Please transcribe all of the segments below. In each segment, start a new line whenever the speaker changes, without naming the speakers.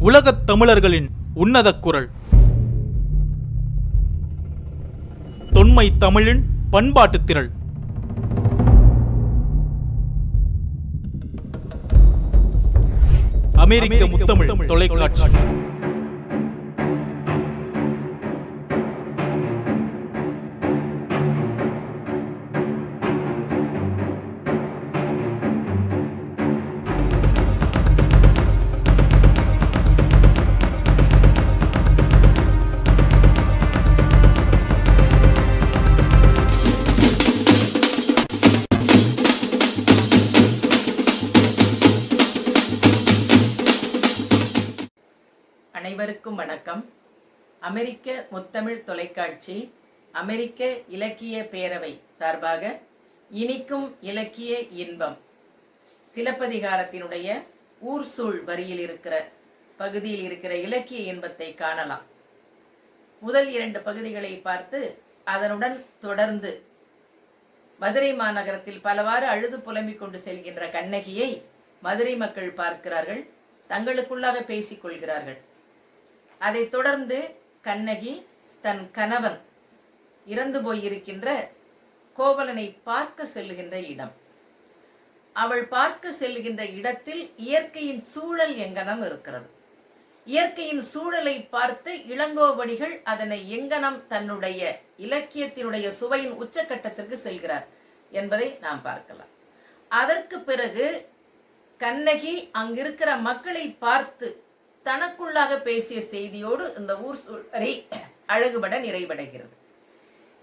உலகத் தமிழர்களின் உன்னத குரல். தொன்மை தமிழின் பண்பாட்டு திரள். அமெரிக்க முத்தமிழ் தொலைக்காட்சி.
அனைவருக்கும் வணக்கம். அமெரிக்க முத்தமிழ் தொலைக்காட்சி அமெரிக்க இலக்கிய பேரவை சார்பாக இனிக்கும் இலக்கிய இன்பம் சிலப்பதிகாரத்தினுடைய ஊர்சூழ் வரியில் இருக்கிற பகுதியில் இருக்கிற இலக்கிய இன்பத்தை காணலாம். முதல் 2 பகுதிகளை பார்த்து அதனுடன் தொடர்ந்து மதுரை மாநகரத்தில் பலவாறு அழுது புலம்பிக் கொண்டு செல்கின்ற கண்ணகியை மதுரை மக்கள் பார்க்கிறார்கள், தங்களுக்குள்ளாக பேசிக் கொள்கிறார்கள். அதை தொடர்ந்து கண்ணகி தன் கணவன் இறந்து போயிருக்கின்ற கோவலனை பார்க்க செல்லுகின்ற இடம். அவள் பார்க்க செல்லுகின்ற இடத்தில் இயற்கையின் சூழல் எங்கனம் இருக்கிறது. இயற்கையின் சூழலை பார்த்து இளங்கோவடிகள் அதனை எங்கனம் தன்னுடைய இலக்கியத்தினுடைய சுவையின் உச்சக்கட்டத்திற்கு செல்கிறார் என்பதை நாம் பார்க்கலாம். அதற்கு பிறகு கண்ணகி அங்கிருக்கிற மக்களை பார்த்து தனக்குள்ளாக பேசிய செய்தியோடு இந்த ஊர் சூழலை அழகுபட நிறைவடைகிறது.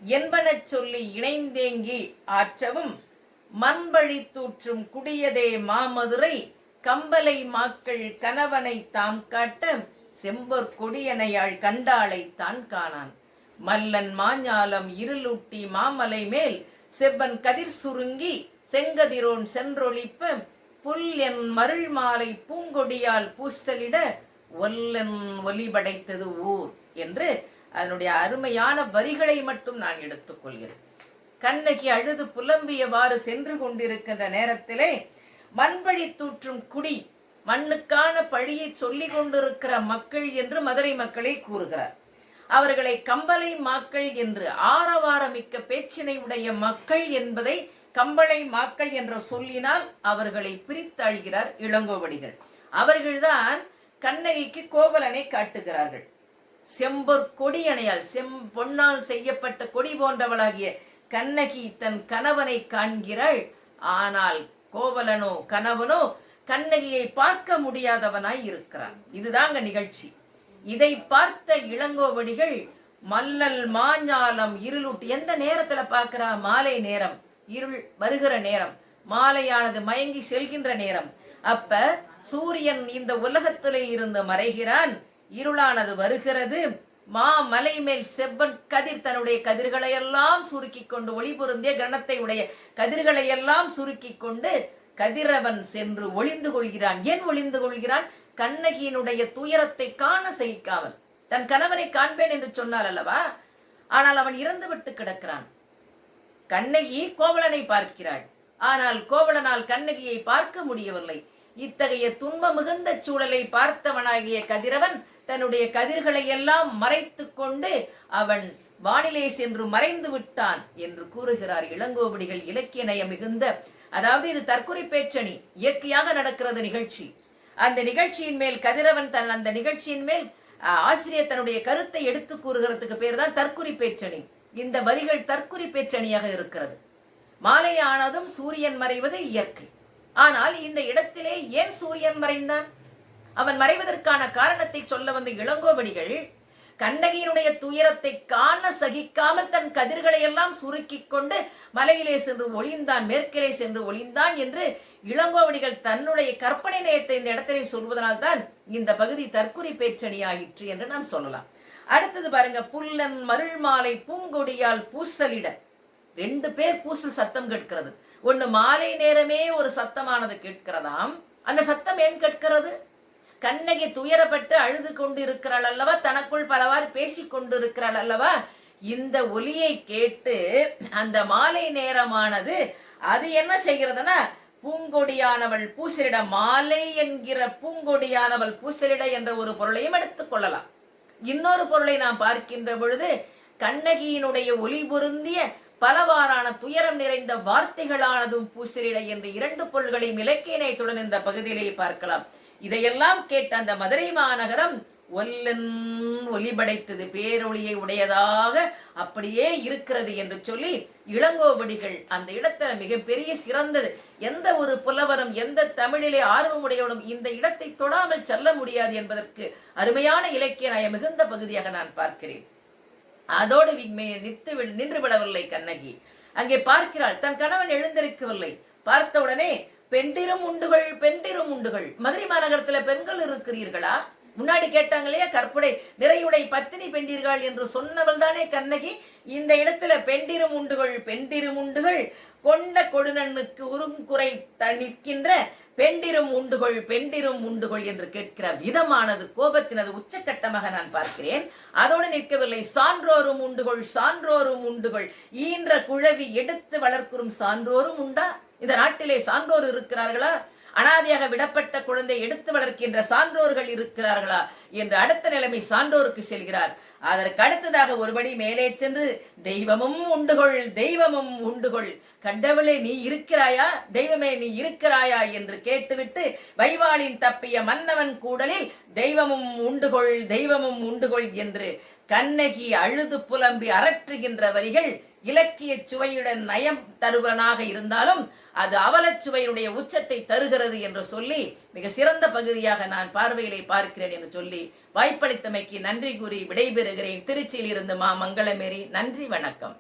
என்பன சொல்லி இணைந்தேங்கி ஆற்றவும் மண்பழி தூற்றும் குடியதே மாமதுரை கம்பலை மாக்கள் கணவனை தாம் காட்ட செம்பொற் கொடியனையாள் கண்டாளை தான் காணான் மல்லன் மாஞாலம் இருளூட்டி மாமலை மேல் செவ்வன் கதிர் சுருங்கி செங்கதிரோன் சென்றொழிப்ப புல் என் மருள் மாலை பூங்கொடியால் பூசலிட ஒல்லன் ஒலி படைத்தது ஊர் என்று அதனுடைய அருமையான வரிகளை மட்டும் நான் எடுத்துக்கொள்கிறேன். கண்ணகி அழுது புலம்பியவாறு சென்று கொண்டிருக்கின்ற நேரத்திலே மண்பழி தூற்றும் குடி, மண்ணுக்கான பழியை சொல்லிக் கொண்டிருக்கிற மக்கள் என்று மதுரை மக்களை கூறுகிறார். அவர்களை கம்பலை மாக்கள் என்று ஆரவாரமிக்க பேச்சினை உடைய மக்கள் என்பதை கம்பளை மாக்கள் என்ற சொல்லினால் அவர்களை பிரித்தாழ்கிறார் இளங்கோவடிகள். அவர்கள்தான் கண்ணகிக்கு கோவலனை காட்டுகிறார்கள். செம்பொற் கொடியணையால் பொன்னால் செய்யப்பட்ட கொடி போன்றவளாகிய கண்ணகி தன் கணவனை காண்கிறாள். ஆனால் கோவலனோ கணவனோ கண்ணகியை பார்க்க முடியாதவனாய் இருக்கிறான். இதுதாங்க நிகழ்ச்சி. இதை பார்த்த இளங்கோவடிகள் மல்லல் மாஞாலம் இருளூட்டி, எந்த நேரத்துல பார்க்கிறா? மாலை நேரம், இருள் வருகிற நேரம், மாலையானது மயங்கி செல்கின்ற நேரம். அப்ப சூரியன் இந்த உலகத்திலே இருந்து மறைகிறான், இருளானது வருகிறது. மலை மேல் செவ்வன் கதிர் தன்னுடைய கதிர்களை எல்லாம் சுருக்கி கொண்டு, ஒளி பொருந்திய கிரணத்தை உடைய கதிர்களை எல்லாம் சுருக்கி கொண்டு கதிரவன் சென்று ஒளிந்து கொள்கிறான். ஏன் ஒளிந்து கொள்கிறான்? கண்ணகியினுடைய துயரத்தை காண சகிக்காமல். தன் கணவனை காண்பேன் என்று சொன்னார் அல்லவா, ஆனால் அவன் இறந்து விட்டு கிடக்கிறான். கண்ணகி கோவலனை பார்க்கிறாள், ஆனால் கோவலனால் கண்ணகியை பார்க்க முடியவில்லை. இத்தகைய துன்ப மிகுந்த சூழலை பார்த்தவனாகிய கதிரவன் தன்னுடைய கதிர்களை எல்லாம் மறைத்து கொண்டு அவன் வானிலே சென்று மறைந்து விட்டான் என்று கூறுகிறார் இளங்கோவடிகள். இலக்கிய நயம் மிகுந்த, அதாவது இது தற்குறி பேச்சணி, இயற்கையாக நடக்கிறது நிகழ்ச்சி. அந்த நிகழ்ச்சியின் மேல் கதிரவன் அந்த நிகழ்ச்சியின் மேல் ஆசிரியர் தன்னுடைய கருத்தை எடுத்து கூறுகிறதுக்கு பேர் தான் தற்குறி பேச்சணி. இந்த வரிகள் தற்குறி பேச்சணியாக இருக்கிறது. மாலை ஆனதும் சூரியன் மறைவது இயற்கை. ஆனால் இந்த இடத்திலே ஏன் சூரியன் மறைந்தான்? அவன் மறைவதற்கான காரணத்தை சொல்ல வந்த இளங்கோவடிகள் கண்ணகியினுடைய துயரத்தை காண சகிக்காமல் தன் கதிர்களை எல்லாம் சுருக்கி கொண்டு மலையிலே சென்று ஒளிந்தான், மேற்கிலே சென்று ஒளிந்தான் என்று இளங்கோவடிகள் தன்னுடைய கற்பனை நயத்தை இந்த இடத்திலே சொல்வதனால் தான் இந்த பகுதி தற்குறி பேச்சணி ஆயிற்று என்று நாம் சொல்லலாம். அடுத்தது பாருங்க, புல்லன் மருள் மாலை பூங்கொடியால் பூசலிட. 2 பேர் பூசல் சத்தம் கேட்கிறது. ஒன்னு மாலை நேரமே ஒரு சத்தமானது கேட்கிறதாம். அந்த சத்தம் ஏன் கேட்கிறது? கண்ணகி துயரப்பட்டு அழுது கொண்டு இருக்கிறாள் அல்லவா, தனக்குள் பலவாறு பேசிக் கொண்டிருக்கிறாள் அல்லவா. இந்த ஒலியை கேட்டு அந்த மாலை நேரமானது அது என்ன செய்கிறதுனா பூங்கொடியானவள் பூசலிட, மாலை என்கிற பூங்கொடியானவள் பூசலிட என்ற ஒரு பொருளையும் எடுத்துக் கொள்ளலாம். இன்னொரு பொருளை நாம் பார்க்கின்ற பொழுது கண்ணகியினுடைய ஒளி பொருந்திய பலவாறான துயரம் நிறைந்த வார்த்தைகளானதும் பூசலிட என்ற இரண்டு பொருள்களையும் இலக்கிய நயத்துடன் இந்த பகுதியிலே பார்க்கலாம். இதையெல்லாம் கேட்ட அந்த மதுரை மாநகரம் ஒல்லன் ஒலி படைத்தது, பேரொளியை உடையதாக அப்படியே இருக்கிறது என்று சொல்லி இளங்கோவடிகள் அந்த இடத்துல மிகப்பெரிய சிறந்தது. எந்த ஒரு புலவரும் எந்த தமிழிலே ஆர்வமுடையவனும் இந்த இடத்தை தொடாமல் செல்ல முடியாது என்பதற்கு அருமையான இலக்கிய நயம் மிகுந்த பகுதியாக நான் பார்க்கிறேன். அதோடு நின்று விடவில்லை கண்ணகி. அங்கே பார்க்கிறாள், தன் கணவன் எழுந்திருக்கவில்லை. பார்த்தவுடனே பெண்டிரும் உண்டுகள், பெண்டிரும் உண்டுகள். மதுரை மாநகரத்துல பெண்கள் இருக்கிறீர்களா? முன்னாடி கேட்டாங்க இல்லையா, கற்புடை நிறையுடை பத்தினி பெண்டீர்கள் என்று சொன்னவள் தானே கண்ணகி. இந்த இடத்துல பெண்டிரும் உண்டுகள், பெண்டிரும் உண்டுகள் கொண்ட கொடுநன்னுக்கு உருங்குறை நிற்கின்ற பெண்டிரும் உண்டுகள், பெண்டிரும் உண்டுகள் என்று கேட்கிற விதமானது கோபத்தினது உச்சக்கட்டமாக நான் பார்க்கிறேன். அதோடு நிற்கவில்லை, சான்றோரும் உண்டுகள், சான்றோரும் உண்டுகள். ஈன்ற குழவி எடுத்து வளர்க்கும் சான்றோரும் உண்டா? இந்த நாட்டிலே சான்றோர் இருக்கிறார்களா? அனாதையாக விடப்பட்ட குழந்தை எடுத்து வளர்க்கின்ற சான்றோர்கள் இருக்கிறார்களா என்று அடுத்த நிலைமை சான்றோருக்கு செல்கிறார். அதற்கு அடுத்ததாக ஒருபடி மேலே சென்று தெய்வமும் உண்டுகொள், தெய்வமும் உண்டுகொள். கடவுளே நீ இருக்கிறாயா, தெய்வமே நீ இருக்கிறாயா என்று கேட்டுவிட்டு வைவாளின் தப்பிய மன்னவன் கூடலில் தெய்வமும் உண்டுகொள், தெய்வமும் உண்டுகொள் என்று கண்ணகி அழுது புலம்பி அரற்றுகின்ற வரிகள் இலக்கிய சுவையுடன் நயம் தருவனாக இருந்தாலும் அது அவலச்சுவையினுடைய உச்சத்தை தருகிறது என்று சொல்லி மிக சிறந்த பகுதியாக நான் பார்வையிலே பார்க்கிறேன் என்று சொல்லி வாய்ப்பளித்தமைக்கு நன்றி கூறி விடைபெறுகிறேன். திருச்சியில் இருந்து மா மங்களமேரி. நன்றி, வணக்கம்.